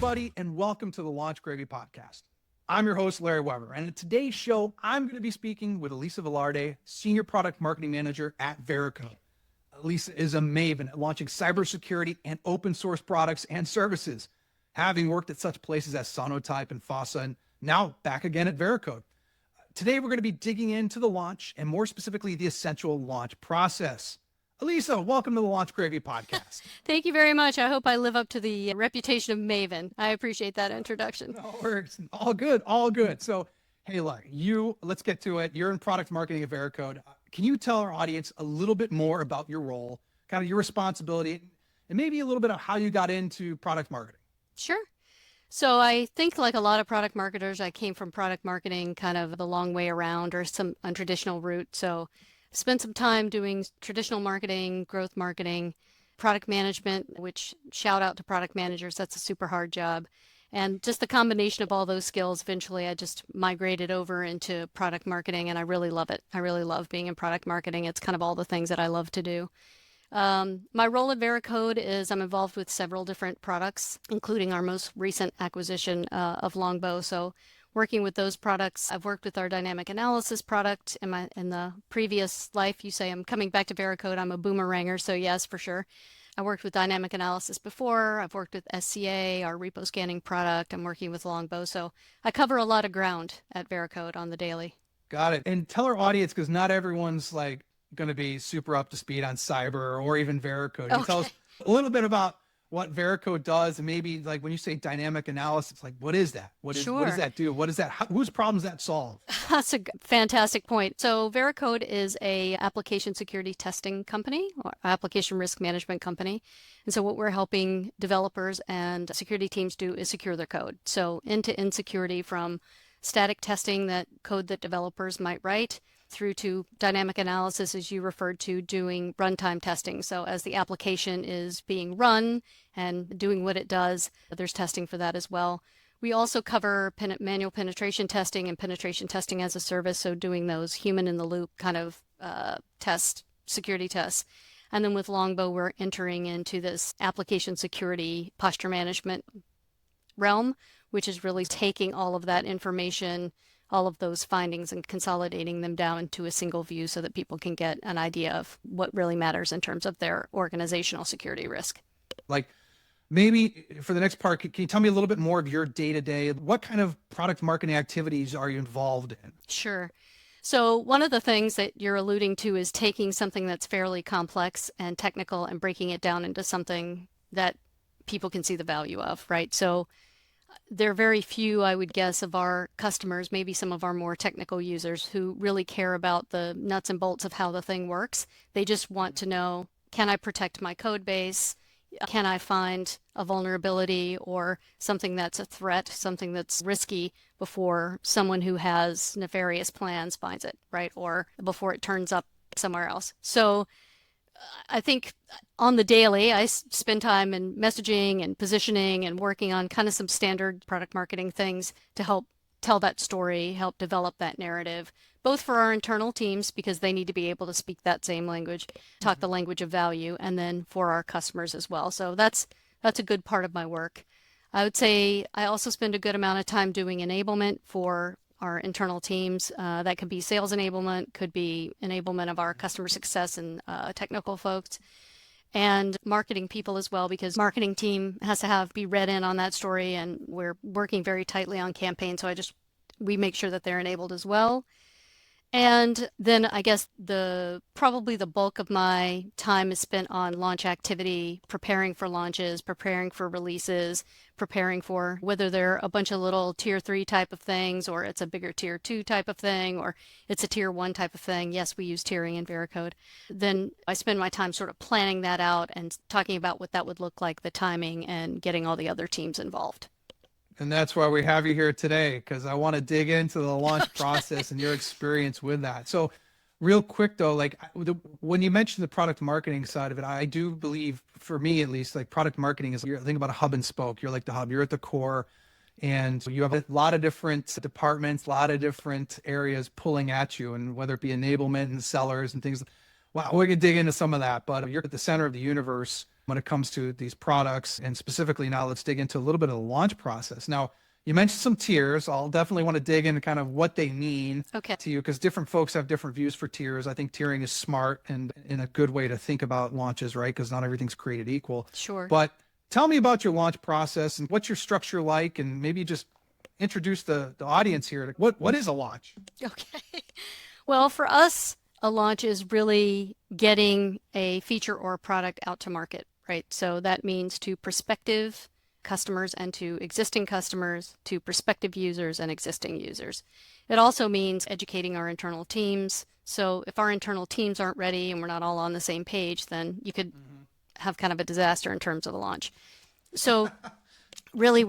everybody, and welcome to the Launch Gravy Podcast. I'm your host, Larry Weber, and in today's show, I'm going to be speaking with Elisa Velarde, Senior Product Marketing Manager at Veracode. Elisa is a maven at launching cybersecurity and open source products and services, having worked at such places as Sonotype and FOSSA, and now back again at Veracode. Today, we're going to be digging into the launch, and more specifically, the essential launch process. Elisa, welcome to the Launch Gravy Podcast. Thank you very much. I hope I live up to the reputation of maven. I appreciate that introduction. No worries. All good, all good. So, hey, look, let's get to it. You're in product marketing at Veracode. Can you tell our audience a little bit more about your role, kind of your responsibility, and maybe a little bit of how you got into product marketing? Sure. So I think like a lot of product marketers, I came from product marketing kind of the long way around or some untraditional route. So spent some time doing traditional marketing, growth marketing, product management, which shout out to product managers. That's a super hard job. And just the combination of all those skills, eventually I just migrated over into product marketing, and I really love it. I really love being in product marketing. It's kind of all the things that I love to do. My role at Veracode is I'm involved with several different products, including our most recent acquisition of Longbow. So working with those products, I've worked with our dynamic analysis product in the previous life. You say I'm coming back to Veracode. I'm a boomeranger, so yes, for sure. I worked with dynamic analysis before. I've worked with SCA, our repo scanning product. I'm working with Longbow, so I cover a lot of ground at Veracode on the daily. Got it. And tell our audience, because not everyone's like going to be super up to speed on cyber or even Veracode. Can you tell us a little bit about what Veracode does, and maybe like when you say dynamic analysis, like what is that? What does that do? What is that? Whose problems that solve? That's a fantastic point. So Veracode is a application security testing company or application risk management company. And so what we're helping developers and security teams do is secure their code. So end-to-end security from static testing, that code that developers might write, through to dynamic analysis, as you referred to, doing runtime testing. So as the application is being run and doing what it does, there's testing for that as well. We also cover manual penetration testing and penetration testing as a service, so doing those human-in-the-loop kind of security tests. And then with Longbow, we're entering into this application security posture management realm, which is really taking all of that information, all of those findings, and consolidating them down into a single view so that people can get an idea of what really matters in terms of their organizational security risk. Like maybe for the next part, can you tell me a little bit more of your day-to-day? What kind of product marketing activities are you involved in? Sure. So one of the things that you're alluding to is taking something that's fairly complex and technical and breaking it down into something that people can see the value of, right? So there are very few, I would guess, of our customers, maybe some of our more technical users, who really care about the nuts and bolts of how the thing works. They just want to know, can I protect my code base? Can I find a vulnerability or something that's a threat, something that's risky before someone who has nefarious plans finds it, right? Or before it turns up somewhere else. So I think on the daily, I spend time in messaging and positioning and working on kind of some standard product marketing things to help tell that story, help develop that narrative, both for our internal teams because they need to be able to speak that same language, talk the language of value, and then for our customers as well. So that's a good part of my work. I would say I also spend a good amount of time doing enablement for our internal teams. That could be sales enablement, could be enablement of our customer success and technical folks, and marketing people as well, because marketing team has to be read in on that story, and we're working very tightly on campaigns. So we make sure that they're enabled as well. And then I guess probably the bulk of my time is spent on launch activity, preparing for launches, preparing for releases, preparing for whether they're a bunch of little tier 3 type of things, or it's a bigger tier 2 type of thing, or it's a tier 1 type of thing. Yes, we use tiering in Veracode. Then I spend my time sort of planning that out and talking about what that would look like, the timing, and getting all the other teams involved. And that's why we have you here today, because I want to dig into the launch process and your experience with that. So real quick though, like when you mentioned the product marketing side of it, I do believe, for me at least, like product marketing is, think about a hub and spoke. You're like the hub, you're at the core, and you have a lot of different departments, a lot of different areas pulling at you, and whether it be enablement and sellers and things. Wow, we can dig into some of that, but you're at the center of the universe when it comes to these products. And specifically now, let's dig into a little bit of the launch process. Now, you mentioned some tiers. I'll definitely want to dig into kind of what they mean to you, because different folks have different views for tiers. I think tiering is smart and in a good way to think about launches, right? Because not everything's created equal. Sure. But tell me about your launch process and what's your structure like, and maybe just introduce the audience here. What is a launch? Okay. Well, for us, a launch is really getting a feature or a product out to market, right? So that means to prospective customers and to existing customers, to prospective users and existing users. It also means educating our internal teams. So if our internal teams aren't ready and we're not all on the same page, then you could have kind of a disaster in terms of a launch. So really,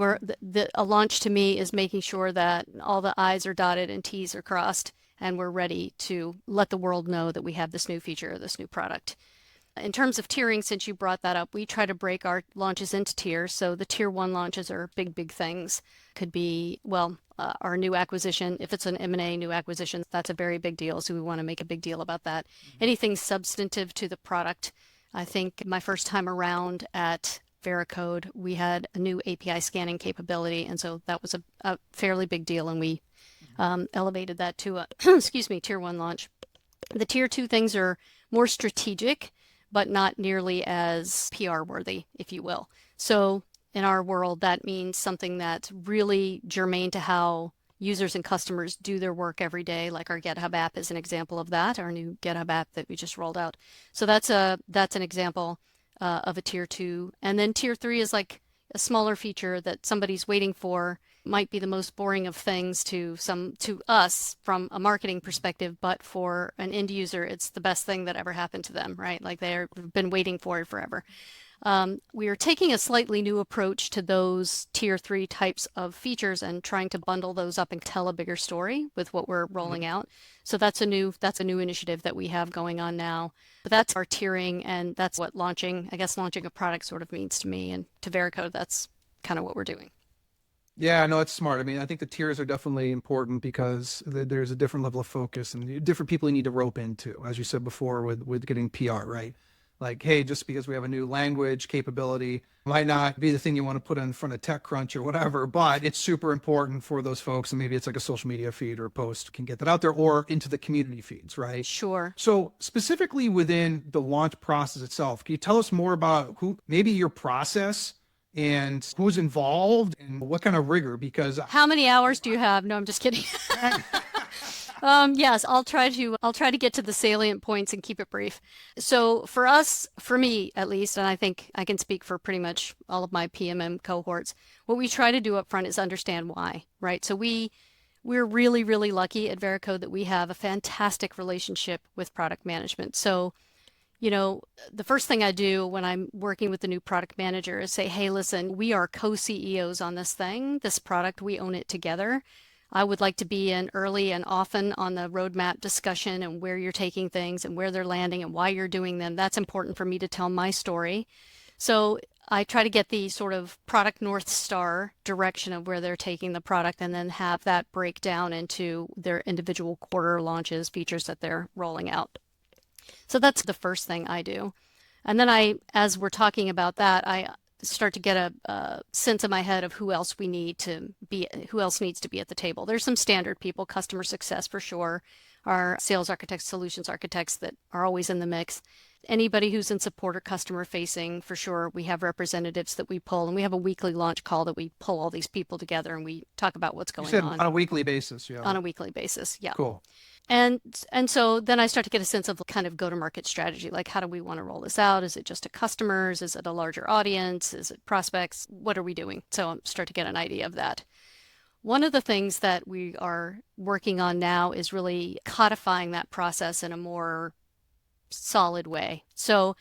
a launch to me is making sure that all the I's are dotted and T's are crossed, and we're ready to let the world know that we have this new feature or this new product. In terms of tiering, since you brought that up, we try to break our launches into tiers. So the tier 1 launches are big things. Could be, our new acquisition. If it's an M&A new acquisition, that's a very big deal. So we want to make a big deal about that. Anything substantive to the product. I think my first time around at Veracode, we had a new API scanning capability. And so that was a fairly big deal. And we elevated that to a, tier 1 launch. The tier 2 things are more strategic, but not nearly as PR worthy, if you will. So in our world, that means something that's really germane to how users and customers do their work every day, like our GitHub app is an example of that, our new GitHub app that we just rolled out. So that's an example of a tier 2. And then tier 3 is like a smaller feature that somebody's waiting for, might be the most boring of things to us from a marketing perspective, but for an end user, it's the best thing that ever happened to them, right? Like they've been waiting for it forever. We are taking a slightly new approach to those tier 3 types of features and trying to bundle those up and tell a bigger story with what we're rolling out. So that's a new initiative that we have going on now. But that's our tiering, and that's what launching a product sort of means to me, and to Veracode, that's kind of what we're doing. Yeah, no, it's smart. I mean, I think the tiers are definitely important because there's a different level of focus and different people you need to rope into, as you said before, with getting PR, right? Like, hey, just because we have a new language capability might not be the thing you want to put in front of TechCrunch or whatever, but it's super important for those folks. And maybe it's like a social media feed or a post can get that out there, or into the community feeds, right? Sure. So specifically within the launch process itself, can you tell us more about maybe your process and who's involved and what kind of rigor? Because how many hours do you have? No, I'm just kidding. Yes, I'll try to get to the salient points and keep it brief. So for us, for me at least, and I think I can speak for pretty much all of my PMM cohorts, what we try to do up front is understand why, right? So we're really, really lucky at Veracode that we have a fantastic relationship with product management. So, the first thing I do when I'm working with the new product manager is say, hey, listen, we are co-CEOs on this product, we own it together. I would like to be in early and often on the roadmap discussion and where you're taking things and where they're landing and why you're doing them. That's important for me to tell my story. So I try to get the sort of product North Star direction of where they're taking the product, and then have that break down into their individual quarter launches, features that they're rolling out. So that's the first thing I do. And then as we're talking about that, I start to get a sense in my head of who else needs to be at the table. There's some standard people, customer success for sure, our sales architects, solutions architects that are always in the mix. Anybody who's in support or customer facing, for sure, we have representatives that we pull, and we have a weekly launch call that we pull all these people together and we talk about what's going on. On a weekly basis, yeah. On a weekly basis, yeah. Cool. And so then I start to get a sense of kind of go-to-market strategy, like how do we want to roll this out? Is it just to customers? Is it a larger audience? Is it prospects? What are we doing? So I start to get an idea of that. One of the things that we are working on now is really codifying that process in a more solid way. So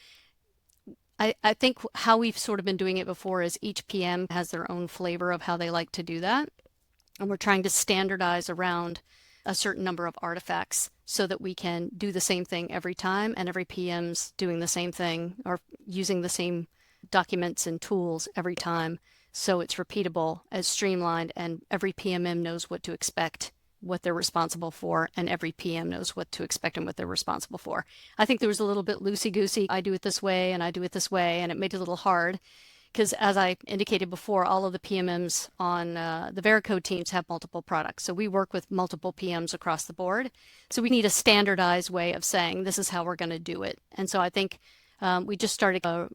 I think how we've sort of been doing it before is each PM has their own flavor of how they like to do that. And we're trying to standardize around a certain number of artifacts so that we can do the same thing every time, and every PM's doing the same thing or using the same documents and tools every time. So it's repeatable, as streamlined, and every PMM knows what to expect what they're responsible for, and every PM knows what to expect and what they're responsible for. I think there was a little bit loosey-goosey. I do it this way and I do it this way, and it made it a little hard because, as I indicated before, all of the PMMs on the Veracode teams have multiple products. So we work with multiple PMs across the board. So we need a standardized way of saying this is how we're going to do it. And so I think we just started a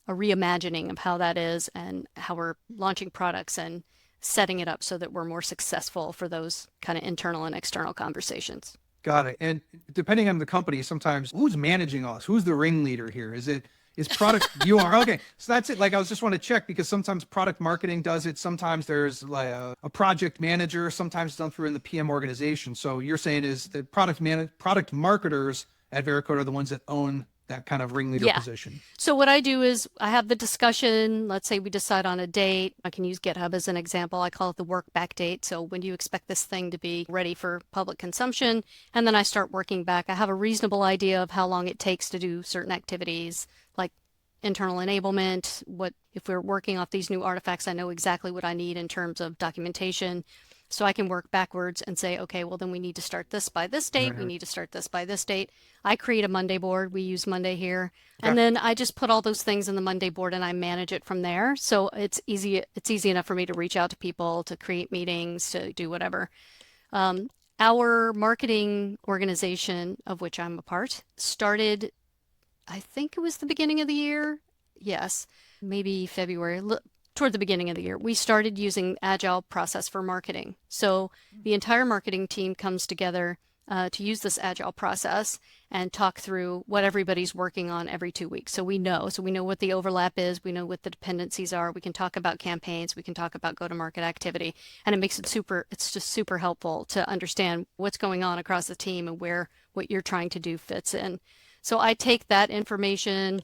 reimagining of how that is and how we're launching products and setting it up so that we're more successful for those kind of internal and external conversations. Got it. And depending on the company, sometimes who's managing us? Who's the ringleader here? Is product you are? Okay. So that's it. Like, I was just want to check because sometimes product marketing does it. Sometimes there's like a project manager, sometimes done through in the PM organization. So you're saying is that product marketers at Veracode are the ones that own that kind of ringleader position. So what I do is I have the discussion. Let's say we decide on a date. I can use GitHub as an example. I call it the work back date. So when do you expect this thing to be ready for public consumption? And then I start working back. I have a reasonable idea of how long it takes to do certain activities like internal enablement. What if we're working off these new artifacts, I know exactly what I need in terms of documentation. So I can work backwards and say, okay, well, then we need to start this by this date. We need to start this by this date. I create a Monday board. We use Monday here. And then I just put all those things in the Monday board and I manage it from there. So it's easy. It's easy enough for me to reach out to people, to create meetings, to do whatever. Our marketing organization, of which I'm a part, started, I think it was the beginning of the year. Yes, maybe February. Toward the beginning of the year, we started using Agile process for marketing. So the entire marketing team comes together to use this Agile process and talk through what everybody's working on every 2 weeks. So we know what the overlap is. We know what the dependencies are. We can talk about campaigns. We can talk about go-to-market activity. And it makes it's just super helpful to understand what's going on across the team and where what you're trying to do fits in. So I take that information,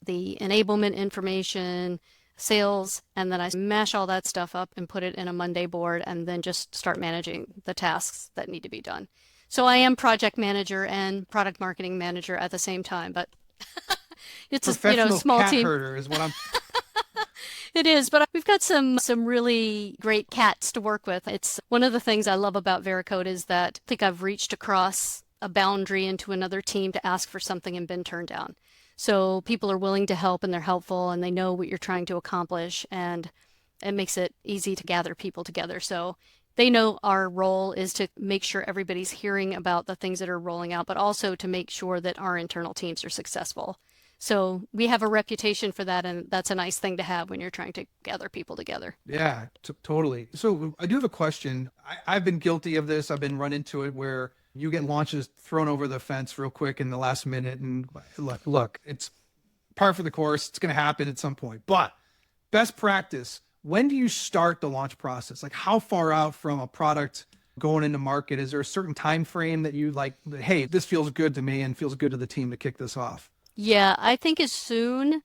the enablement information, sales, and then I mash all that stuff up and put it in a Monday board and then just start managing the tasks that need to be done. So I am project manager and product marketing manager at the same time, but it's a small cat team. Herder is what I'm. It is, but we've got some really great cats to work with. It's one of the things I love about Veracode is that I think I've reached across a boundary into another team to ask for something and been turned down. So people are willing to help and they're helpful and they know what you're trying to accomplish, and it makes it easy to gather people together. So they know our role is to make sure everybody's hearing about the things that are rolling out, but also to make sure that our internal teams are successful. So we have a reputation for that, and that's a nice thing to have when you're trying to gather people together. Yeah, totally. So I do have a question. I've been guilty of this. I've been run into it where you get launches thrown over the fence real quick in the last minute. And look, it's par for the course. It's going to happen at some point. But best practice, when do you start the launch process? Like, how far out from a product going into market? Is there a certain time frame that you like, hey, this feels good to me and feels good to the team to kick this off? Yeah, I think as soon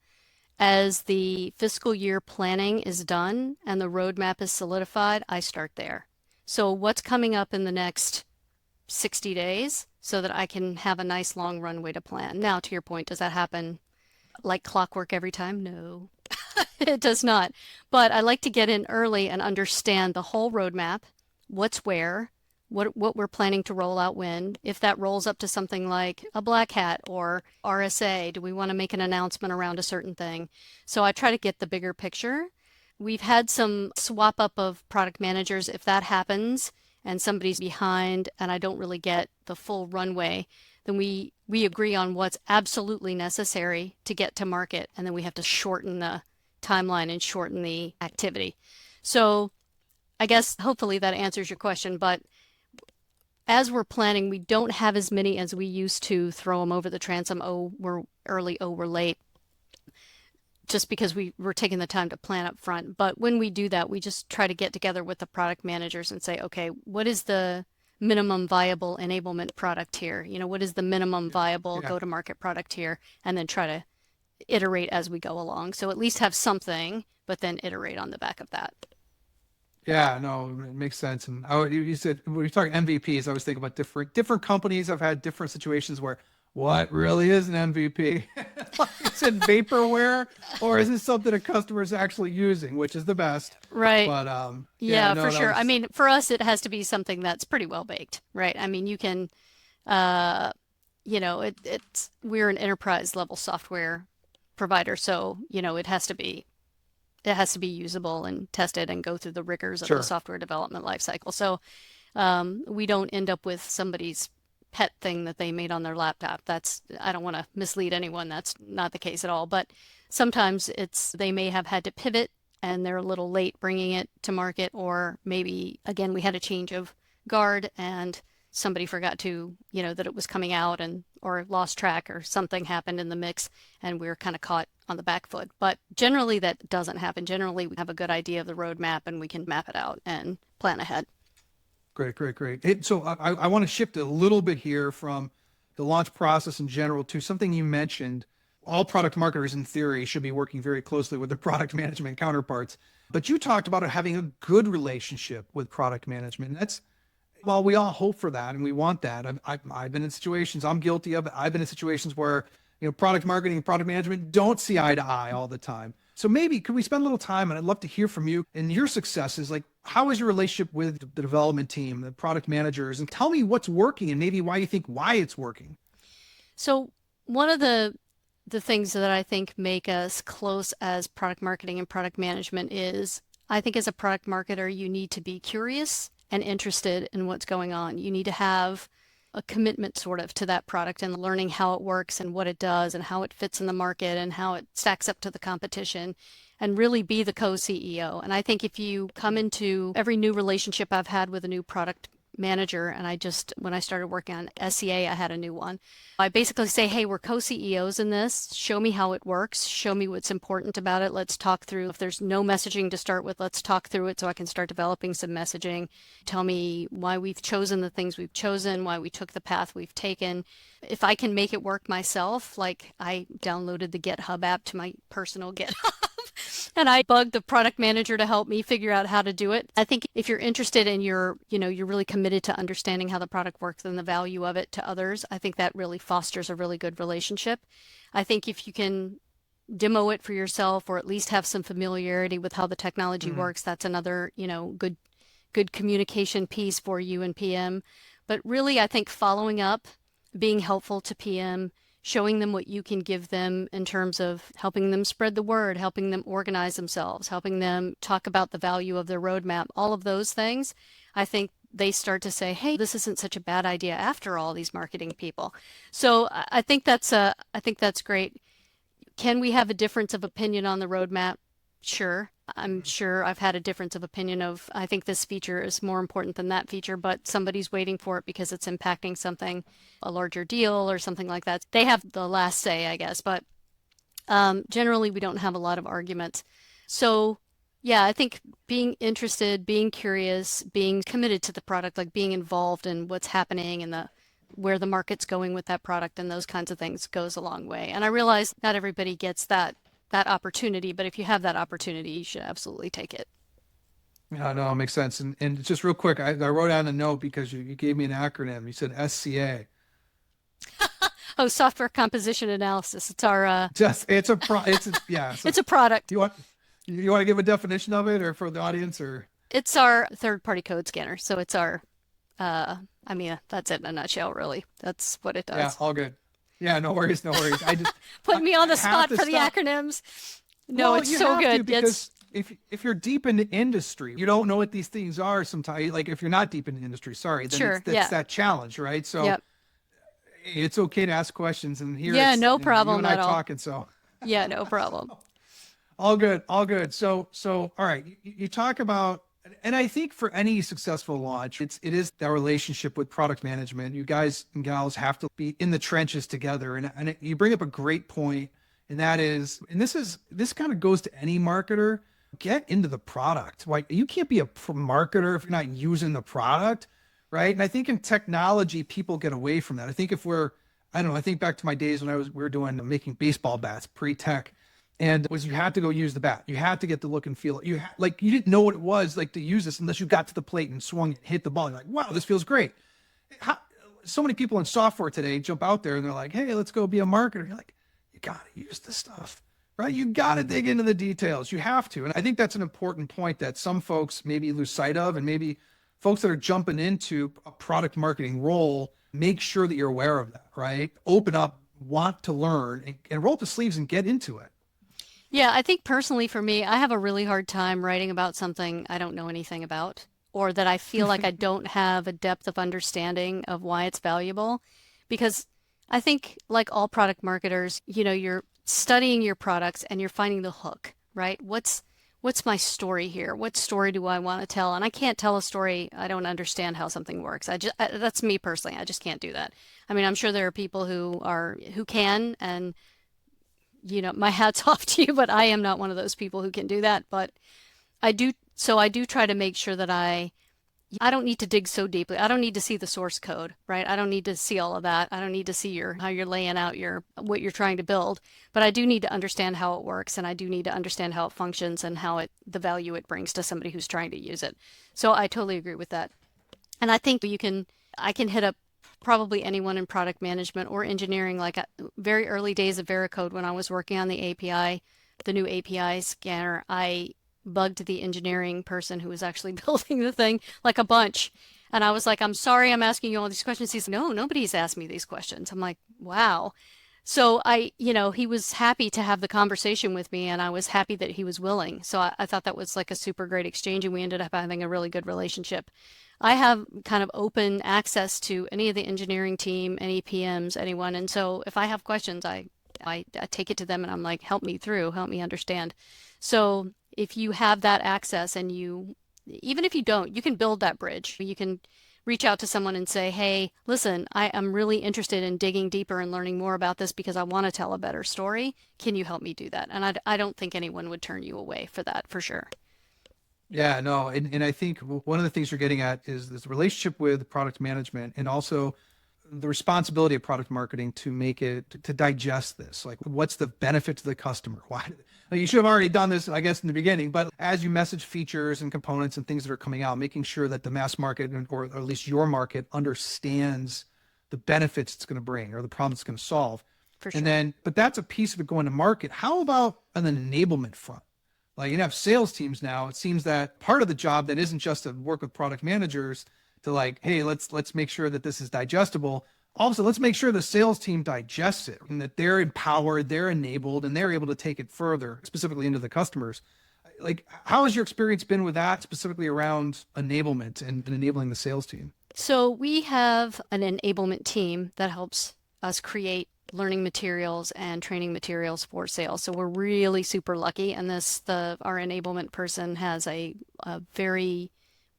as the fiscal year planning is done and the roadmap is solidified, I start there. So what's coming up in the next 60 days so that I can have a nice long runway to plan. Now, to your point, does that happen like clockwork every time? No, it does not. But I like to get in early and understand the whole roadmap, what's where, what we're planning to roll out when. If that rolls up to something like a Black Hat or RSA, do we want to make an announcement around a certain thing? So I try to get the bigger picture. We've had some swap up of product managers. If that happens, and somebody's behind and I don't really get the full runway, then we agree on what's absolutely necessary to get to market, and then we have to shorten the timeline and shorten the activity. So I guess hopefully that answers your question, but as we're planning, we don't have as many as we used to throw them over the transom. Oh, we're early. Oh, we're late. Just because we're taking the time to plan up front. But when we do that, we just try to get together with the product managers and say, okay, what is the minimum viable enablement product here? What is the minimum viable go-to-market product here? And then try to iterate as we go along. So at least have something, but then iterate on the back of that. Yeah, no, it makes sense. And you said when you're talking MVPs, I was thinking about different companies. I've had different situations where what really is an MVP? Is it vaporware, or is this something a customer is actually using, which is the best? Right. But yeah, Yeah, no, for that sure. I was mean, for us, it has to be something that's pretty well baked, right? I mean, you can, uh, we're an enterprise level software provider, so, it has to be usable and tested and go through the rigors of the sure. software development lifecycle. So, we don't end up with somebody's pet thing that they made on their laptop. I don't want to mislead anyone. That's not the case at all. But sometimes they may have had to pivot and they're a little late bringing it to market, or maybe, again, we had a change of guard and somebody forgot to, that it was coming out and or lost track or something happened in the mix and we were kind of caught on the back foot. But generally that doesn't happen. Generally we have a good idea of the roadmap and we can map it out and plan ahead. Great, great, great. So I want to shift a little bit here from the launch process in general to something you mentioned. All product marketers, in theory, should be working very closely with their product management counterparts. But you talked about having a good relationship with product management. And well, we all hope for that and we want that. I've been in situations, I'm guilty of it. I've been in situations where, product marketing and product management don't see eye to eye all the time. So maybe could we spend a little time, and I'd love to hear from you and your successes. Like, how is your relationship with the development team, the product managers, and tell me what's working and maybe why you think why it's working. So one of the things that I think make us close as product marketing and product management is I think as a product marketer, you need to be curious and interested in what's going on. You need to have a commitment sort of to that product and learning how it works and what it does and how it fits in the market and how it stacks up to the competition and really be the co-CEO. And I think if you come into every new relationship I've had with a new product manager, and when I started working on SEA, I had a new one. I basically say, hey, we're co-CEOs in this. Show me how it works. Show me what's important about it. Let's talk through. If there's no messaging to start with, let's talk through it so I can start developing some messaging. Tell me why we've chosen the things we've chosen, why we took the path we've taken. If I can make it work myself, like I downloaded the GitHub app to my personal GitHub. And I bugged the product manager to help me figure out how to do it. I think if you're interested and you're really committed to understanding how the product works and the value of it to others, I think that really fosters a really good relationship. I think if you can demo it for yourself or at least have some familiarity with how the technology works, that's another, good communication piece for you and PM. But really, I think following up, being helpful to PM, showing them what you can give them in terms of helping them spread the word, helping them organize themselves, helping them talk about the value of their roadmap, all of those things, I think they start to say, hey, this isn't such a bad idea after all, these marketing people. So I think that's great. Can we have a difference of opinion on the roadmap? Sure. I'm sure I've had a difference of opinion of, I think this feature is more important than that feature, but somebody's waiting for it because it's impacting something, a larger deal or something like that. They have the last say, I guess, but generally we don't have a lot of arguments. So yeah, I think being interested, being curious, being committed to the product, like being involved in what's happening and where the market's going with that product and those kinds of things goes a long way. And I realize not everybody gets that opportunity, but if you have that opportunity, you should absolutely take it. Yeah, no, it makes sense. And just real quick, I wrote down a note because you gave me an acronym. You said SCA. Oh, software composition analysis. It's our Yeah. So it's a product. you want to give a definition of it or for the audience or? It's our third-party code scanner. So it's our that's it in a nutshell, really. That's what it Yeah, does. all good. Yeah, no worries, no worries. Put me on the I have spot to for the stop. acronyms. No, Well, it's you so have to good. because if you're deep in the industry, you don't know what these things are sometimes. Like if you're not deep in the industry, sorry, then Sure. it's Yeah. that challenge, right? So Yep. it's okay to ask questions and here Yeah, it's no you problem and I at all. talking, so Yeah, no problem. all good, all good. So all right, you talk about, and I think for any successful launch, it is that relationship with product management. You guys and gals have to be in the trenches together, and you bring up a great point, and that is, and this kind of goes to any marketer. Get into the product. Like you can't be a marketer if you're not using the product, right? And I think in technology, people get away from that. I think I don't know. I think back to my days when we were doing making baseball bats pre-tech, and you had to go use the bat. You had to get the look and feel. You didn't know what it was like to use this unless you got to the plate and swung, hit the ball. You're like, wow, this feels great. How, so many people in software today jump out there and they're like, hey, let's go be a marketer. You're like, you got to use this stuff, right? You got to dig into the details. You have to. And I think that's an important point that some folks maybe lose sight of, and maybe folks that are jumping into a product marketing role, make sure that you're aware of that, right? Open up, want to learn, and roll up the sleeves and get into it. Yeah, I think personally for me, I have a really hard time writing about something I don't know anything about, or that I feel like I don't have a depth of understanding of why it's valuable. Because I think, like all product marketers, you're studying your products and you're finding the hook, right? What's my story here? What story do I want to tell? And I can't tell a story. I don't understand how something works. That's me personally. I just can't do that. I mean, I'm sure there are people who can, and my hat's off to you, but I am not one of those people who can do that. But I do try to make sure that I don't need to dig so deeply. I don't need to see the source code, right? I don't need to see all of that. I don't need to see how you're laying out what you're trying to build, but I do need to understand how it works, and I do need to understand how it functions and the value it brings to somebody who's trying to use it. So I totally agree with that. And I think I can hit up probably anyone in product management or engineering, like very early days of Veracode when I was working on the new API scanner. I bugged the engineering person who was actually building the thing like a bunch. And I was like, I'm sorry I'm asking you all these questions. He's, no, nobody's asked me these questions. I'm like, wow. So he was happy to have the conversation with me, and I was happy that he was willing. So I thought that was like a super great exchange, and we ended up having a really good relationship. I have kind of open access to any of the engineering team, any PMs, anyone. And so if I have questions, I take it to them and I'm like, help me understand. So if you have that access, and even if you don't, you can build that bridge. You can reach out to someone and say, hey, listen, I am really interested in digging deeper and learning more about this because I want to tell a better story. Can you help me do that? And I don't think anyone would turn you away for that, for sure. Yeah, no. And I think one of the things you're getting at is this relationship with product management, and also the responsibility of product marketing to digest this. Like, what's the benefit to the customer? Why? You should have already done this, I guess, in the beginning, but as you message features and components and things that are coming out, making sure that the mass market, or at least your market, understands the benefits it's going to bring or the problem it's going to solve. For sure. And then, but that's a piece of it going to market. How about on an enablement front? Like, you have sales teams now. It seems that part of the job that isn't just to work with product managers to like, hey, let's make sure that this is digestible. Also, let's make sure the sales team digests it and that they're empowered, they're enabled, and they're able to take it further, specifically into the customers. Like, how has your experience been with that, specifically around enablement and enabling the sales team? So we have an enablement team that helps us create learning materials and training materials for sales. So we're really super lucky. And our enablement person has a very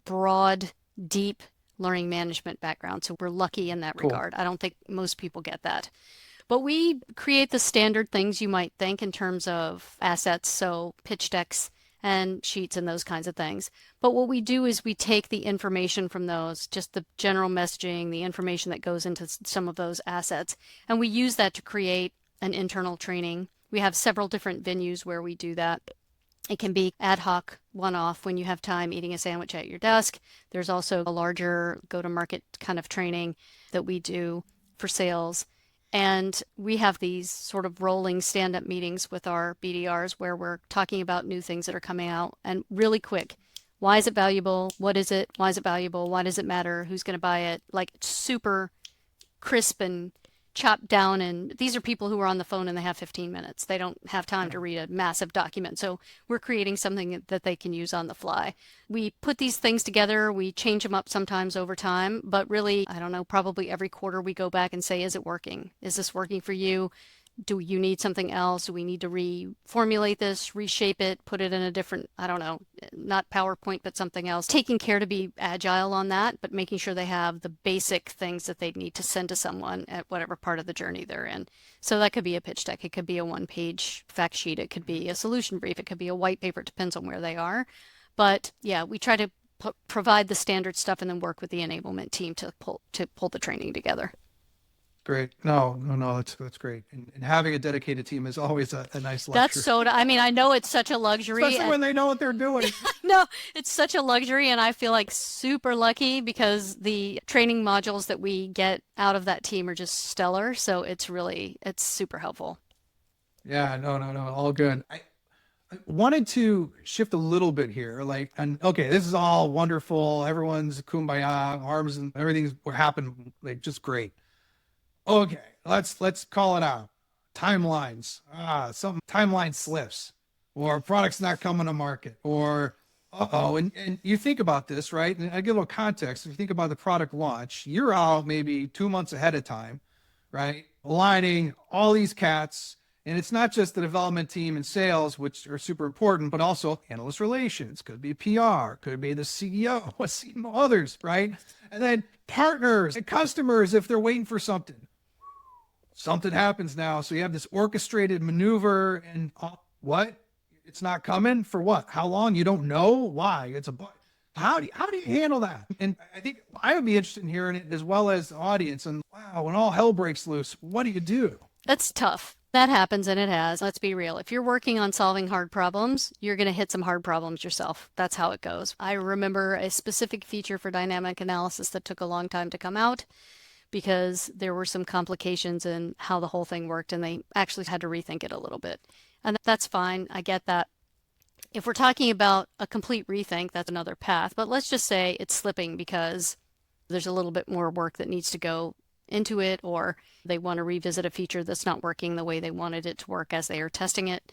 broad, deep learning management background. So we're lucky in that regard. I don't think most people get that. But we create the standard things you might think in terms of assets, so pitch decks and sheets and those kinds of things. But what we do is we take the information from those, just the general messaging, the information that goes into some of those assets, and we use that to create an internal training. We have several different venues where we do that. It can be ad hoc, one-off, when you have time eating a sandwich at your desk. There's also a larger go-to-market kind of training that we do for sales. And we have these sort of rolling stand-up meetings with our BDRs where we're talking about new things that are coming out, and really quick. Why is it valuable? What is it? Why is it valuable? Why does it matter? Who's going to buy it? Like, super crisp and chopped down. And these are people who are on the phone and they have 15 minutes. They don't have time to read a massive document. So we're creating something that they can use on the fly. We put these things together. We change them up sometimes over time, but really, I don't know, probably every quarter we go back and say, is it working? Is this working for you? Do you need something else? Do we need to reformulate this, reshape it, put it in a different, I don't know, not PowerPoint, but something else? Taking care to be agile on that, but making sure they have the basic things that they need to send to someone at whatever part of the journey they're in. So that could be a pitch deck. It could be a one-page fact sheet. It could be a solution brief. It could be a white paper. It depends on where they are. But yeah, we try to provide the standard stuff and then work with the enablement team to pull the training together. Great. No, that's great. And having a dedicated team is always a nice That's luxury, so, I mean, I know it's such a luxury. especially when they know what they're doing. No, it's such a luxury, and I feel like super lucky because the training modules that we get out of that team are just stellar. So it's super helpful. Yeah, no, all good. I wanted to shift a little bit here. Like, and okay, this is all wonderful. Everyone's kumbaya, arms and everything's what happened, like just great. Okay, let's call it out. Timelines. Some timeline slips, or products not coming to market, or uh-oh. And you think about this, right? And I give a little context. If you think about the product launch, you're out maybe 2 months ahead of time, right? Aligning all these cats. And it's not just the development team and sales, which are super important, but also analyst relations, could be PR, could be the CEO, others, right? And then partners and customers if they're waiting for something. Something happens now. So you have this orchestrated maneuver and what? It's not coming for what? How long? You don't know why. It's a how do you handle that? And I think I would be interested in hearing it as well as the audience. And wow, when all hell breaks loose, what do you do? That's tough. That happens, and it has. Let's be real. If you're working on solving hard problems, you're going to hit some hard problems yourself. That's how it goes. I remember a specific feature for dynamic analysis that took a long time to come out because there were some complications in how the whole thing worked, and they actually had to rethink it a little bit. And that's fine. I get that. If we're talking about a complete rethink, that's another path. But let's just say it's slipping because there's a little bit more work that needs to go into it, or they want to revisit a feature that's not working the way they wanted it to work as they are testing it.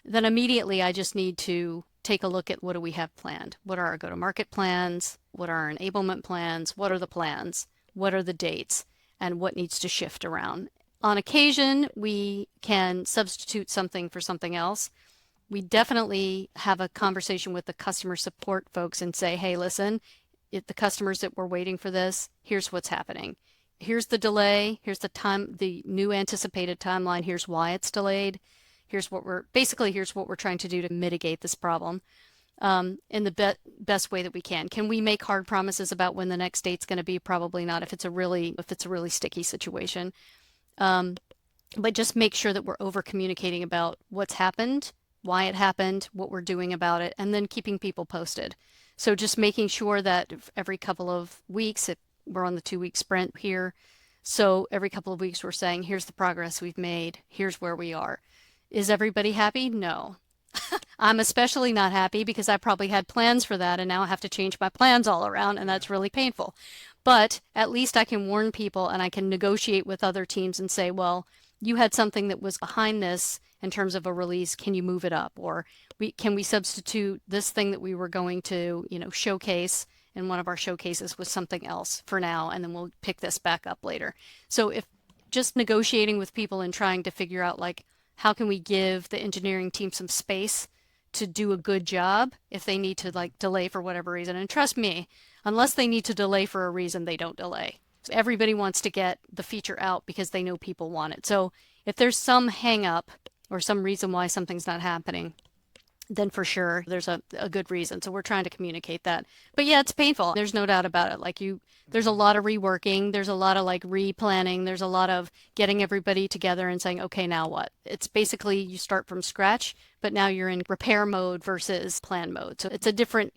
Then immediately I just need to take a look at what do we have planned? What are our go-to-market plans? What are our enablement plans? What are the plans? What are the dates? And what needs to shift around? On occasion, we can substitute something for something else. We definitely have a conversation with the customer support folks and say, hey, listen, if the customers that were waiting for this, here's what's happening. Here's the delay. Here's the new anticipated timeline. Here's why it's delayed. Here's what we're trying to do to mitigate this problem in the best way that we can. Can we make hard promises about when the next date's going to be? Probably not if it's a really sticky situation. But just make sure that we're over communicating about what's happened, why it happened, what we're doing about it, and then keeping people posted. So just making sure that every couple of weeks, we're on the 2-week sprint here. So every couple of weeks we're saying, here's the progress we've made. Here's where we are. Is everybody happy? No. I'm especially not happy because I probably had plans for that and now I have to change my plans all around, and that's really painful. But at least I can warn people and I can negotiate with other teams and say, well, you had something that was behind this in terms of a release. Can you move it up? Or can we substitute this thing that we were going to, showcase in one of our showcases with something else for now, and then we'll pick this back up later. So if just negotiating with people and trying to figure out like how can we give the engineering team some space to do a good job if they need to like delay for whatever reason. And trust me, unless they need to delay for a reason, they don't delay. Everybody wants to get the feature out because they know people want it. So if there's some hang up or some reason why something's not happening, then for sure there's a good reason. So we're trying to communicate that. But yeah, it's painful. There's no doubt about it. Like there's a lot of reworking. There's a lot of like replanning. There's a lot of getting everybody together and saying, okay, now what? It's basically you start from scratch, but now you're in repair mode versus plan mode. So it's a different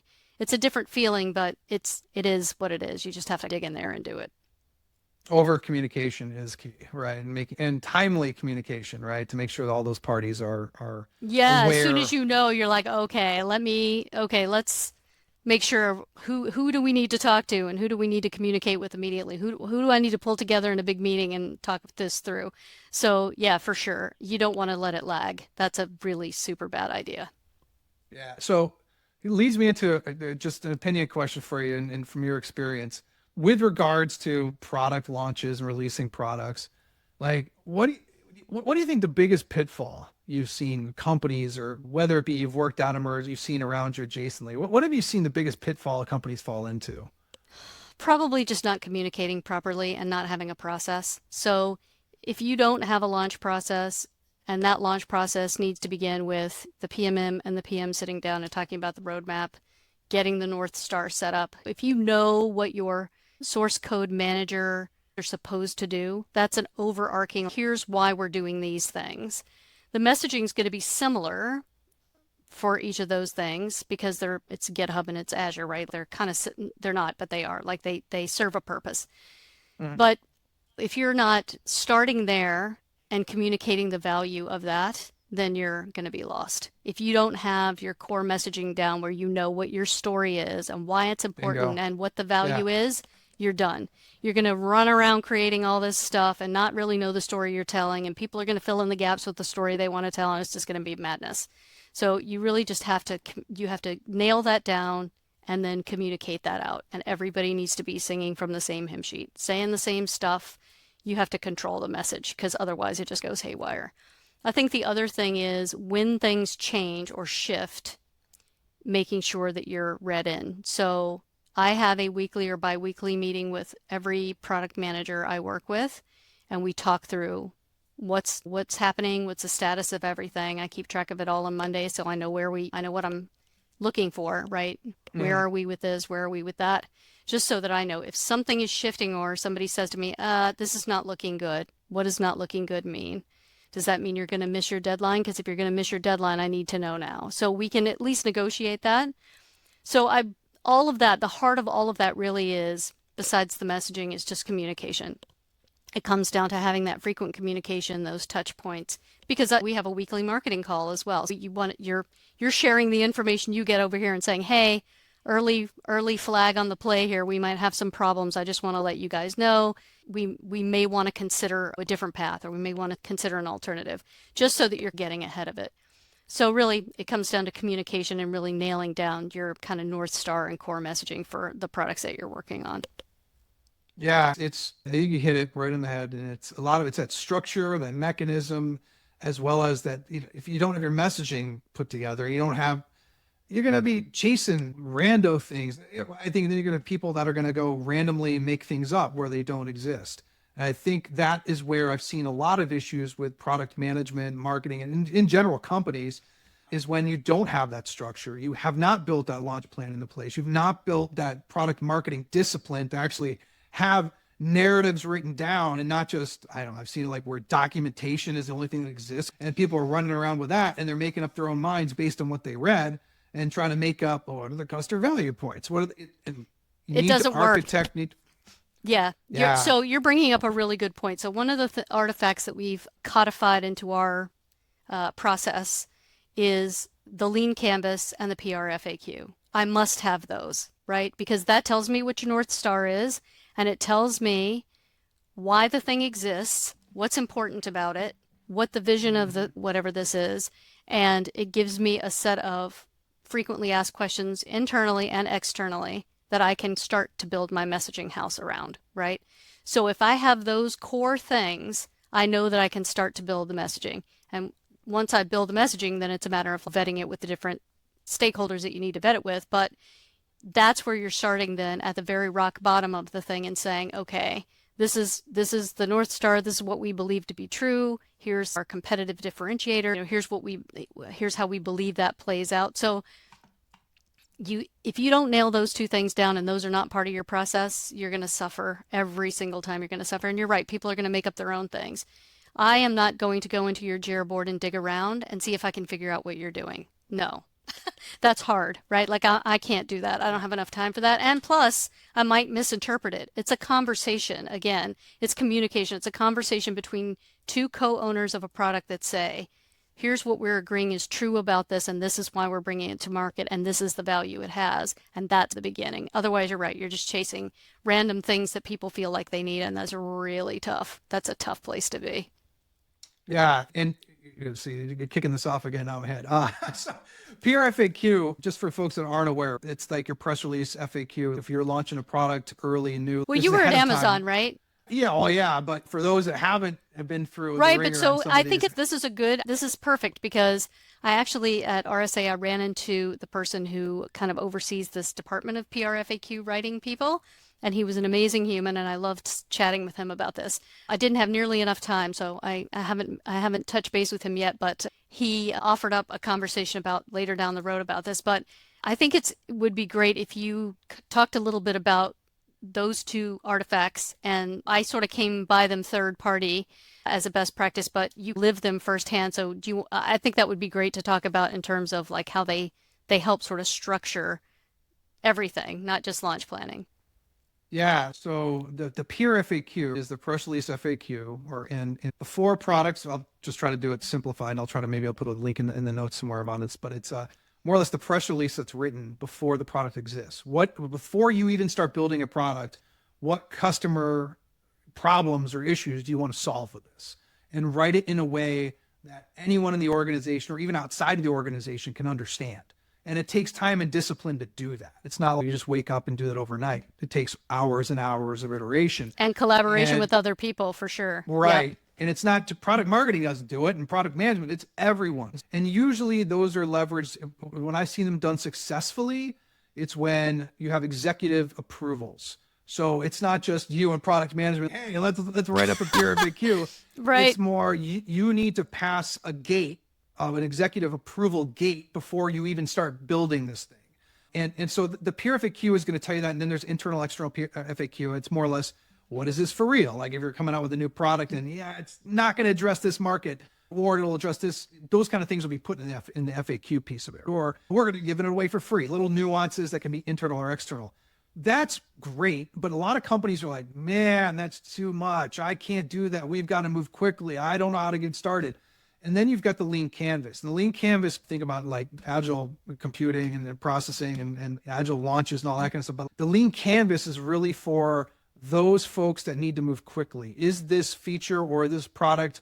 feeling, but it is what it is. You just have to dig in there and do it. Over communication is key, right? And timely communication, right? To make sure that all those parties are yeah aware. As soon as you're like, okay, let's make sure who do we need to talk to and who do we need to communicate with immediately, who do I need to pull together in a big meeting and talk this through. So yeah, for sure, you don't want to let it lag. That's a really super bad idea. Yeah, so it leads me into just an opinion question for you, and from your experience with regards to product launches and releasing products, like what do you think the biggest pitfall you've seen companies, or whether it be you've worked out them or you've seen around you adjacently, what have you seen the biggest pitfall companies fall into? Probably just not communicating properly and not having a process. So if you don't have a launch process, and that launch process needs to begin with the PMM and the PM sitting down and talking about the roadmap, getting the North Star set up. If you know what your source code manager they're supposed to do. That's an overarching, here's why we're doing these things. The messaging is going to be similar for each of those things because it's GitHub and it's Azure, right? They're kind of sitting, they're not, but they are. Like they serve a purpose. But if you're not starting there and communicating the value of that, then you're going to be lost. If you don't have your core messaging down where you know what your story is and why it's important and what the value is, you're done. You're going to run around creating all this stuff and not really know the story you're telling, and people are going to fill in the gaps with the story they want to tell, and it's just going to be madness. So you really just have to nail that down and then communicate that out. And everybody needs to be singing from the same hymn sheet, saying the same stuff. You have to control the message because otherwise it just goes haywire. I think the other thing is when things change or shift, making sure that you're read in. So I have a weekly or biweekly meeting with every product manager I work with, and we talk through what's happening, what's the status of everything. I keep track of it all on Monday, so I know I know what I'm looking for, right? Where are we with this? Where are we with that? Just so that I know if something is shifting or somebody says to me, this is not looking good. What does not looking good mean? Does that mean you're going to miss your deadline? Because if you're going to miss your deadline, I need to know now. So we can at least negotiate that. So all of that, the heart of all of that really is, besides the messaging, is just communication. It comes down to having that frequent communication, those touch points, because we have a weekly marketing call as well. So you're sharing the information you get over here and saying, hey, early flag on the play here. We might have some problems. I just want to let you guys know. We may want to consider a different path, or we may want to consider an alternative, just so that you're getting ahead of it. So really, it comes down to communication and really nailing down your kind of North Star and core messaging for the products that you're working on. Yeah, you hit it right in the head, and it's a lot of it's that structure, that mechanism, as well as that if you don't have your messaging put together, you're going to be chasing rando things. I think then you're going to have people that are going to go randomly make things up where they don't exist. And I think that is where I've seen a lot of issues with product management, marketing, and in general companies, is when you don't have that structure. You have not built that launch plan into place. You've not built that product marketing discipline to actually have narratives written down and not just, I've seen it like where documentation is the only thing that exists and people are running around with that and they're making up their own minds based on what they read and trying to make up, what are the customer value points? It doesn't work. Yeah. So you're bringing up a really good point. So one of the artifacts that we've codified into our process is the lean canvas and the PRFAQ. I must have those, right? Because that tells me what your North Star is, and it tells me why the thing exists, what's important about it, what the vision of the whatever this is, and it gives me a set of frequently asked questions internally and externally that I can start to build my messaging house around, right? So if I have those core things, I know that I can start to build the messaging. And once I build the messaging, then it's a matter of vetting it with the different stakeholders that you need to vet it with. But that's where you're starting then at the very rock bottom of the thing and saying, okay, this is the North Star. This is what we believe to be true. Here's our competitive differentiator. Here's how we believe that plays out. So if you don't nail those two things down and those are not part of your process, you're going to suffer every single time. You're going to suffer. And you're right. People are going to make up their own things. I am not going to go into your Jira board and dig around and see if I can figure out what you're doing. No. That's hard, right? Like I can't do that. I don't have enough time for that. And plus, I might misinterpret it. It's a conversation. Again, it's communication. It's a conversation between two co-owners of a product that say, here's what we're agreeing is true about this, and this is why we're bringing it to market, and this is the value it has. And that's the beginning. Otherwise, you're right. You're just chasing random things that people feel like they need, and that's really tough. That's a tough place to be. Yeah, and you see, you're kicking this off again now ahead. So PRFAQ, just for folks that aren't aware, it's like your press release FAQ. If you're launching a product early and new. Well, you were at Amazon, right? Yeah, well, yeah, but for those that have been through right, but so I think this is perfect because I actually at RSA I ran into the person who kind of oversees this department of PRFAQ writing people, and he was an amazing human, and I loved chatting with him about this. I didn't have nearly enough time, so I haven't touched base with him yet, but he offered up a conversation about later down the road about this. But I think it would be great if you talked a little bit about those two artifacts, and I sort of came by them third party as a best practice, but you live them firsthand. So I think that would be great to talk about in terms of like how they help sort of structure everything, not just launch planning. Yeah, so the peer FAQ is the press release FAQ, or in the four products. I'll just try to do it simplified, and I'll put a link in the notes somewhere about this, but it's more or less the press release that's written before the product exists. Before you even start building a product, what customer problems or issues do you want to solve with this? And write it in a way that anyone in the organization or even outside of the organization can understand. And it takes time and discipline to do that. It's not like you just wake up and do that overnight. It takes hours and hours of iteration. And collaboration with other people, for sure. Right. Yep. And it's not product marketing doesn't do it, and product management, it's everyone. And usually those are leveraged. When I see them done successfully, it's when you have executive approvals. So it's not just you and product management. Hey, let's write up a peer FAQ. Right. It's more you need to pass a gate of an executive approval gate before you even start building this thing. And so the peer FAQ is going to tell you that. And then there's internal, external peer FAQ. It's more or less, what is this for real? Like if you're coming out with a new product and it's not going to address this market, or it'll address this, those kind of things will be put in the FAQ piece of it. Or we're going to give it away for free, little nuances that can be internal or external. That's great. But a lot of companies are like, man, that's too much. I can't do that. We've got to move quickly. I don't know how to get started. And then you've got the lean canvas. And the lean canvas, think about like agile computing and processing and agile launches and all that kind of stuff. But the lean canvas is really for those folks that need to move quickly. Is this feature or this product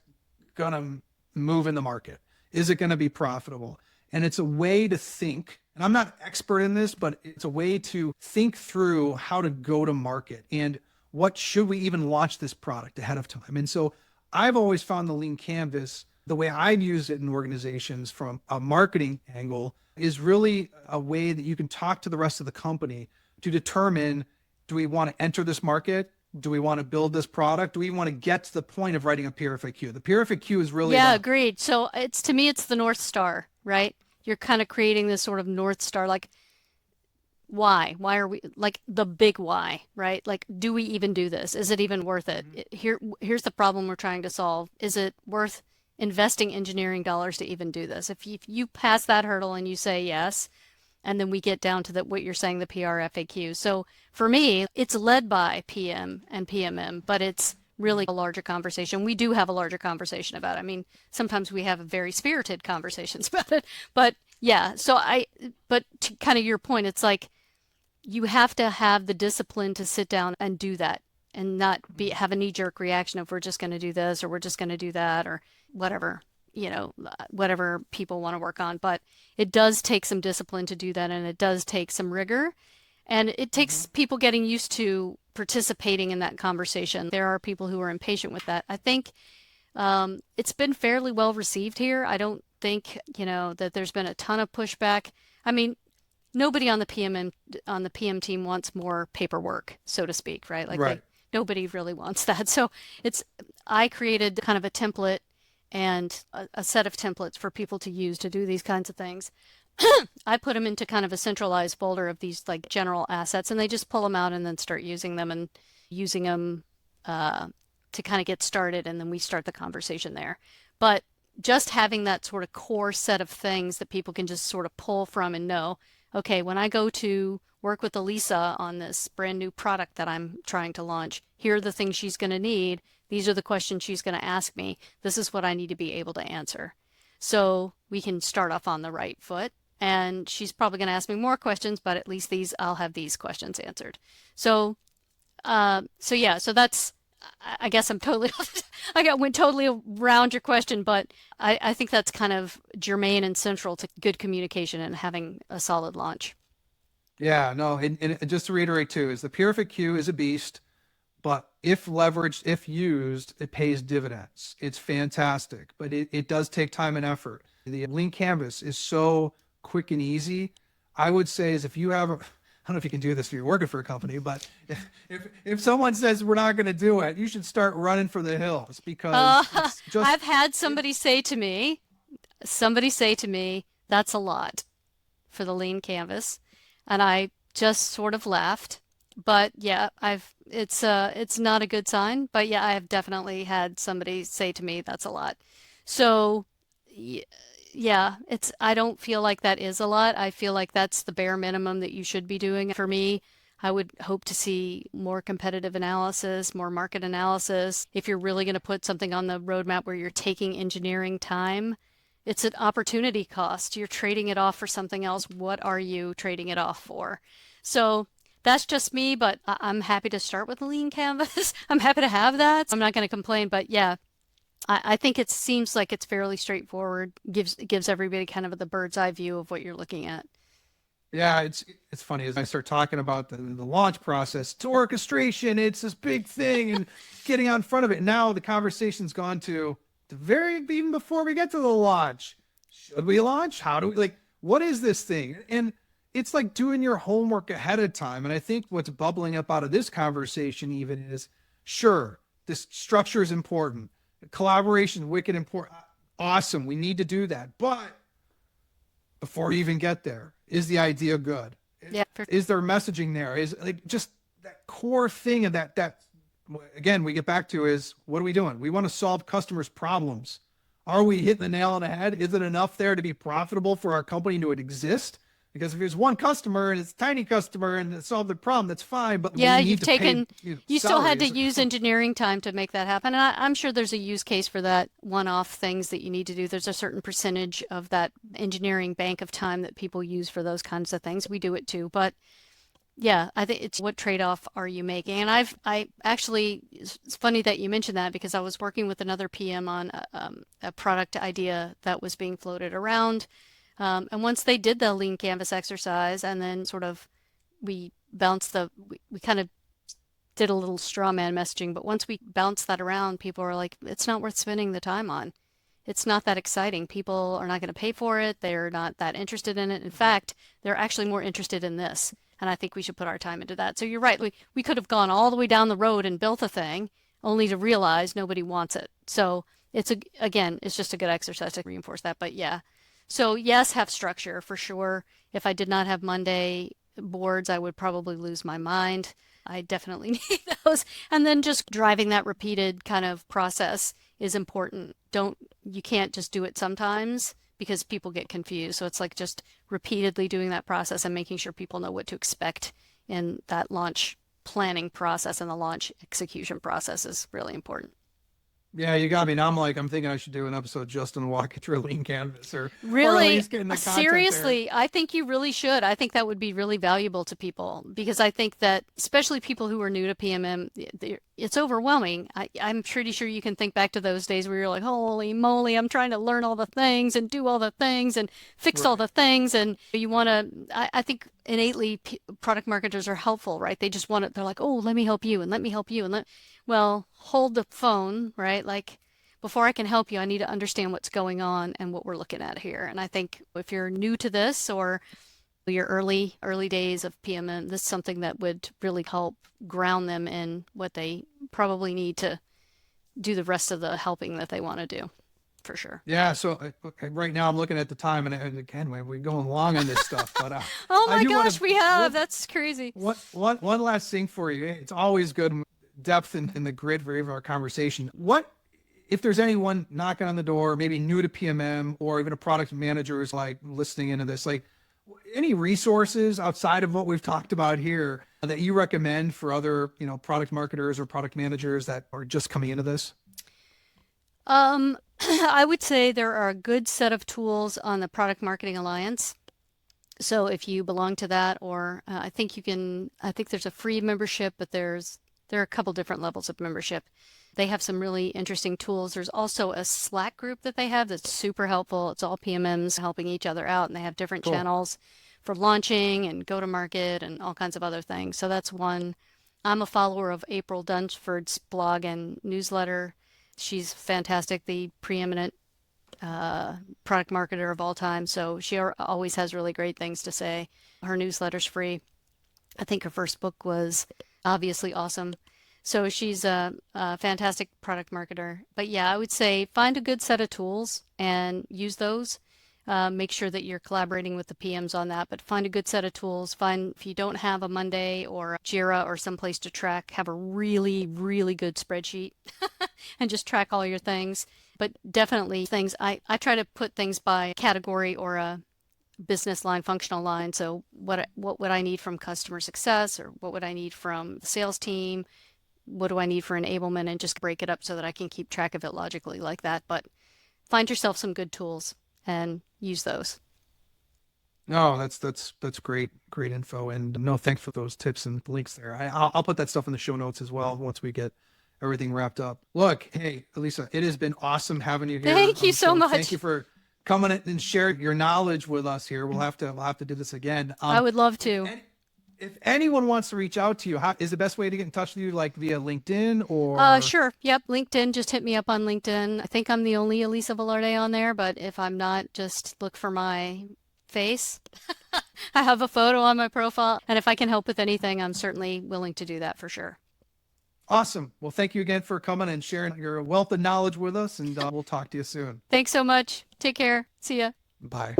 going to move in the market? Is it going to be profitable? And it's a way to think, and I'm not an expert in this, but it's a way to think through how to go to market and what should we even launch this product ahead of time. And so I've always found the lean canvas, the way I've used it in organizations from a marketing angle, is really a way that you can talk to the rest of the company to determine, do we want to enter this market? Do we want to build this product? Do we want to get to the point of writing a peer FAQ? The peer FAQ is really Agreed. So to me, it's the North Star, right? You're kind of creating this sort of North Star, like why? Why are we, like the big why, right? Like, do we even do this? Is it even worth it? Here's the problem we're trying to solve. Is it worth investing engineering dollars to even do this? If you pass that hurdle and you say yes, and then we get down to what you're saying, the PR FAQ. So for me, it's led by PM and PMM, but it's really a larger conversation. We do have a larger conversation about it. I mean, sometimes we have very spirited conversations about it, but yeah. But to kind of your point, it's like you have to have the discipline to sit down and do that and not have a knee-jerk reaction of we're just going to do this or we're just going to do that or whatever, whatever people want to work on. But it does take some discipline to do that, and it does take some rigor, and it takes people getting used to participating in that conversation. There are people who are impatient with that. I think it's been fairly well received here. I don't think, that there's been a ton of pushback. I mean, nobody on the PM team wants more paperwork, so to speak, right? Like right. Nobody really wants that. So I created kind of a template and a set of templates for people to use to do these kinds of things. I put them into kind of a centralized folder of these like general assets, and they just pull them out and then start using them to kind of get started, and then we start the conversation there. But just having that sort of core set of things that people can just sort of pull from and know, okay, when I go to work with Elisa on this brand new product that I'm trying to launch, here are the things she's going to need. These are the questions she's going to ask me. This is what I need to be able to answer. So we can start off on the right foot. And she's probably going to ask me more questions, but at least I'll have these questions answered. So that's, I guess I'm totally, went totally around your question, but I think that's kind of germane and central to good communication and having a solid launch. Yeah, no, and just to reiterate too, is the peer FAQ is a beast, but if leveraged, if used, it pays dividends. It's fantastic, but it does take time and effort. The Lean Canvas is so quick and easy. I would say is if you have I don't know if you can do this if you're working for a company, but if someone says we're not going to do it, you should start running for the hills because it's just, I've had somebody say to me, that's a lot for the Lean Canvas. And I just sort of laughed But yeah, it's not a good sign. But yeah, I have definitely had somebody say to me that's a lot. So y- yeah, I don't feel like that is a lot. I feel like that's the bare minimum that you should be doing. For me, I would hope to see more competitive analysis, more market analysis. If you're really going to put something on the roadmap where you're taking engineering time, it's an opportunity cost. You're trading it off for something else. What are you trading it off for? So that's just me, but I'm happy to start with a lean canvas. I'm happy to have that. I'm not going to complain, but yeah, I think it seems like it's fairly straightforward. Gives everybody kind of the bird's eye view of what you're looking at. Yeah, it's funny as I start talking about the launch process, it's orchestration, it's this big thing, and getting out in front of it. Now the conversation's gone to the very even before we get to the launch. Should we launch? How do we like? What is this thing? And it's like doing your homework ahead of time. And I think what's bubbling up out of this conversation even is, sure, this structure is important, collaboration, wicked important, awesome. We need to do that, but before you even get there, is the idea good? Yeah, Is there messaging there? Is like just that core thing of that again, we get back to is what are we doing? We want to solve customers' problems. Are we hitting the nail on the head? Is it enough there to be profitable for our company to exist? Because if there's one customer and it's a tiny customer and it solved the problem, that's fine. But yeah, we you've need to taken, pay you still had to salaries. use engineering time to make that happen. And I'm sure there's a use case for that one-off things that you need to do. There's a certain percentage of that engineering bank of time that people use for those kinds of things. We do it too. But yeah, I think it's what trade-off are you making? And I actually, it's funny that you mentioned that because I was working with another PM on a product idea that was being floated around. And once they did the lean canvas exercise and then sort of we kind of did a little straw man messaging, but once we bounced that around, people were like, it's not worth spending the time on. It's not that exciting. People are not going to pay for it. They're not that interested in it. In fact, they're actually more interested in this. And I think we should put our time into that. So you're right. We could have gone all the way down the road and built a thing only to realize nobody wants it. So again, it's just a good exercise to reinforce that. But yeah. So yes, have structure for sure. If I did not have Monday boards, I would probably lose my mind. I definitely need those. And then just driving that repeated kind of process is important. You can't just do it sometimes because people get confused. So it's like just repeatedly doing that process and making sure people know what to expect in that launch planning process, and the launch execution process is really important. Yeah, you got me. Now I'm thinking I should do an episode just on walk it through a lean canvas or at Really, least getting the content there. seriously, I think you really should. I think that would be really valuable to people because I think that, especially people who are new to PMM, it's overwhelming. I'm pretty sure you can think back to those days where you're like, holy moly, I'm trying to learn all the things and do all the things and fix all Right. the things. And you want to, I think innately product marketers are helpful, right? They just want it. They're like, oh, let me help you and let me help you. Well, hold the phone, right? Like, before I can help you, I need to understand what's going on and what we're looking at here. And I think if you're new to this or your early days of PMM, this is something that would really help ground them in what they probably need to do the rest of the helping that they want to do, for sure. Yeah, so okay, right now I'm looking at the time, and again, we're going long on this stuff, but Oh I my do want gosh, to we have. That's crazy. one last thing for you. It's always good depth in the grid for our conversation. What if there's anyone knocking on the door, maybe new to PMM or even a product manager is like listening into this, like any resources outside of what we've talked about here that you recommend for other, product marketers or product managers that are just coming into this? I would say there are a good set of tools on the Product Marketing Alliance. So if you belong to that, or I think there's a free membership, but there are a couple different levels of membership. They have some really interesting tools. There's also a Slack group that they have that's super helpful. It's all PMMs helping each other out, and they have different Cool. channels for launching and go to market and all kinds of other things. So that's one. I'm a follower of April Dunford's blog and newsletter. She's fantastic, the preeminent product marketer of all time. So she always has really great things to say. Her newsletter's free. I think her first book was obviously awesome. So she's a fantastic product marketer. But yeah, I would say find a good set of tools and use those. Make sure that you're collaborating with the PMs on that, but find a good set of tools. Find, if you don't have a Monday or a Jira or someplace to track, have a really, really good spreadsheet and just track all your things. But definitely things, I try to put things by category or a business line, functional line. So what would I need from customer success, or what would I need from the sales team? What do I need for enablement, and just break it up so that I can keep track of it logically like that. But find yourself some good tools and use those. No, that's great info, and no, thanks for those tips and links there. I'll put that stuff in the show notes as well once we get everything wrapped up. Look, hey, Elisa, it has been awesome having you here. Thank you so much. Thank you for coming in and sharing your knowledge with us here. We'll have to do this again. I would love to. If anyone wants to reach out to you, how is the best way to get in touch with you, like via LinkedIn or? Sure. Yep. LinkedIn. Just hit me up on LinkedIn. I think I'm the only Elisa Velarde on there, but if I'm not, just look for my face. I have a photo on my profile, and if I can help with anything, I'm certainly willing to do that for sure. Awesome. Well, thank you again for coming and sharing your wealth of knowledge with us, and we'll talk to you soon. Thanks so much. Take care. See ya. Bye.